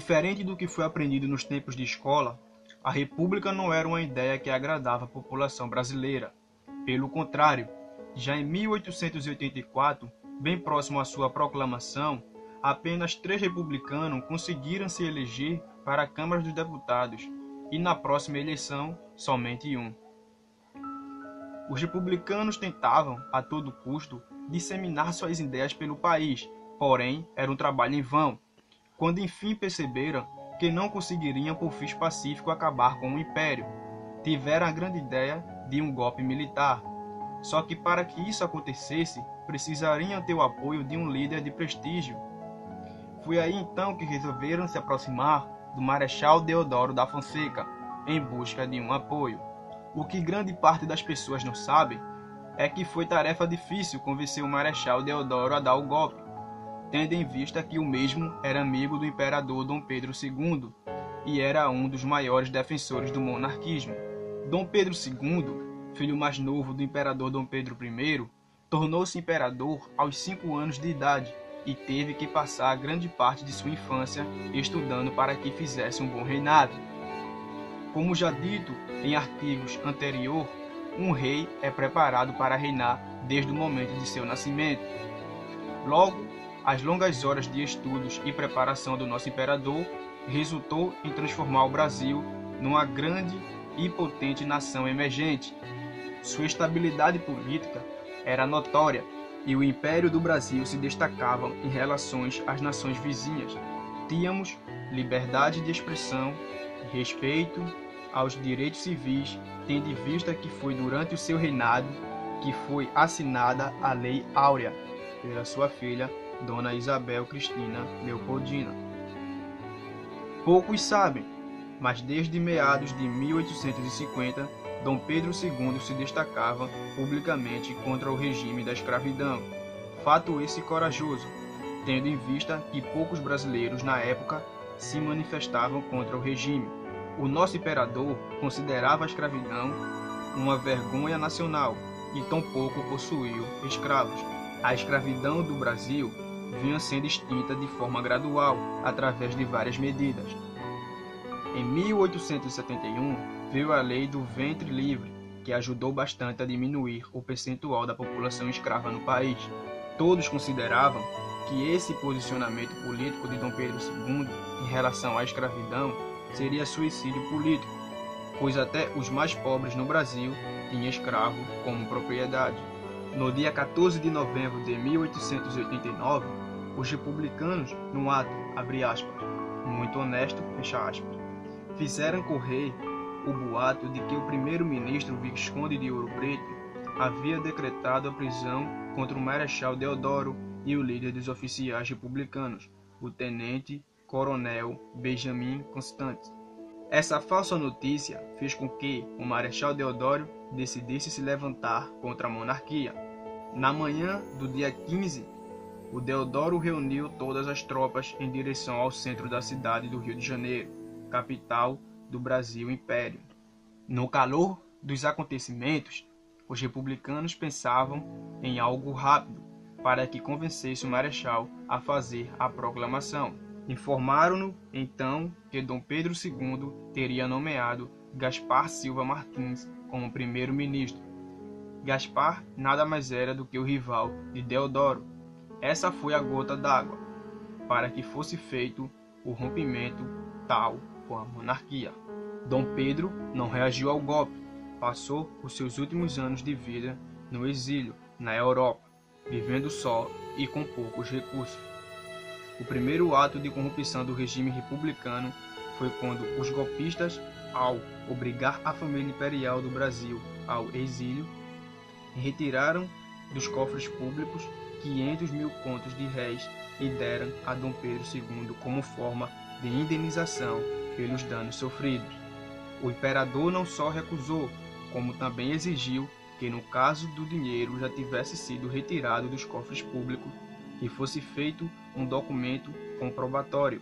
Diferente do que foi aprendido nos tempos de escola, a república não era uma ideia que agradava a população brasileira. Pelo contrário, já em 1884, bem próximo à sua proclamação, apenas 3 republicanos conseguiram se eleger para a Câmara dos Deputados e na próxima eleição somente um. Os republicanos tentavam, a todo custo, disseminar suas ideias pelo país, porém era um trabalho em vão. Quando enfim perceberam que não conseguiriam por fim pacífico acabar com o império, tiveram a grande ideia de um golpe militar. Só que para que isso acontecesse, precisariam ter o apoio de um líder de prestígio. Foi aí então que resolveram se aproximar do Marechal Deodoro da Fonseca, em busca de um apoio. O que grande parte das pessoas não sabe é que foi tarefa difícil convencer o Marechal Deodoro a dar o golpe, tendo em vista que o mesmo era amigo do imperador Dom Pedro II e era um dos maiores defensores do monarquismo. Dom Pedro II, filho mais novo do imperador Dom Pedro I, tornou-se imperador aos 5 anos de idade e teve que passar grande parte de sua infância estudando para que fizesse um bom reinado. Como já dito em artigos anteriores, um rei é preparado para reinar desde o momento de seu nascimento. Logo, as longas horas de estudos e preparação do nosso imperador resultou em transformar o Brasil numa grande e potente nação emergente. Sua estabilidade política era notória e o Império do Brasil se destacava em relações às nações vizinhas. Tínhamos liberdade de expressão e respeito aos direitos civis, tendo em vista que foi durante o seu reinado que foi assinada a Lei Áurea pela sua filha, Dona Isabel Cristina Leopoldina. Poucos sabem, mas desde meados de 1850, Dom Pedro II se destacava publicamente contra o regime da escravidão. Fato esse corajoso, tendo em vista que poucos brasileiros na época se manifestavam contra o regime. O nosso imperador considerava a escravidão uma vergonha nacional e tampouco possuiu escravos. A escravidão do Brasil vinha sendo extinta de forma gradual, através de várias medidas. Em 1871, veio a Lei do Ventre Livre, que ajudou bastante a diminuir o percentual da população escrava no país. Todos consideravam que esse posicionamento político de Dom Pedro II em relação à escravidão seria suicídio político, pois até os mais pobres no Brasil tinham escravo como propriedade. No dia 14 de novembro de 1889, os republicanos, num ato, abre aspas, muito honesto, fecha aspas, fizeram correr o boato de que o primeiro-ministro Visconde de Ouro Preto havia decretado a prisão contra o Marechal Deodoro e o líder dos oficiais republicanos, o tenente-coronel Benjamin Constant. Essa falsa notícia fez com que o Marechal Deodoro decidisse se levantar contra a monarquia. Na manhã do dia 15, o Deodoro reuniu todas as tropas em direção ao centro da cidade do Rio de Janeiro, capital do Brasil Império. No calor dos acontecimentos, os republicanos pensavam em algo rápido para que convencesse o Marechal a fazer a proclamação. Informaram-no, então, que Dom Pedro II teria nomeado Gaspar Silva Martins como primeiro-ministro. Gaspar nada mais era do que o rival de Deodoro. Essa foi a gota d'água para que fosse feito o rompimento tal com a monarquia. Dom Pedro não reagiu ao golpe, passou os seus últimos anos de vida no exílio, na Europa, vivendo só e com poucos recursos. O primeiro ato de corrupção do regime republicano foi quando os golpistas, ao obrigar a família imperial do Brasil ao exílio, retiraram dos cofres públicos 500 mil contos de réis e deram a Dom Pedro II como forma de indenização pelos danos sofridos. O imperador não só recusou, como também exigiu que, no caso do dinheiro já tivesse sido retirado dos cofres públicos, que fosse feito um documento comprobatório,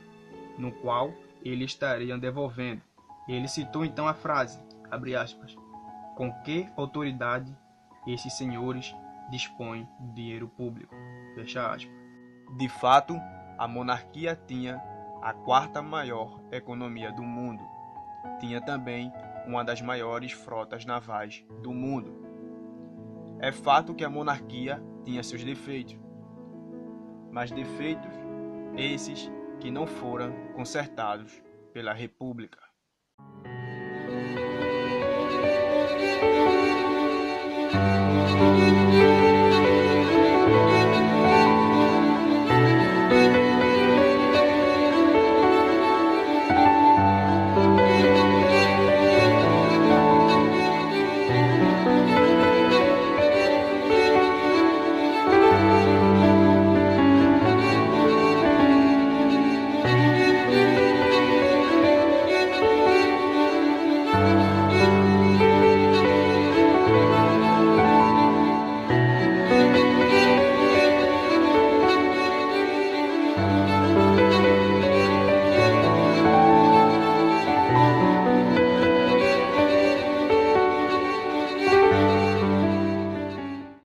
no qual ele estaria devolvendo. Ele citou então a frase, abre aspas, com que autoridade esses senhores dispõem de dinheiro público, fecha aspas. De fato, a monarquia tinha a quarta maior economia do mundo. Tinha também uma das maiores frotas navais do mundo. É fato que a monarquia tinha seus defeitos, mas defeitos esses que não foram consertados pela República.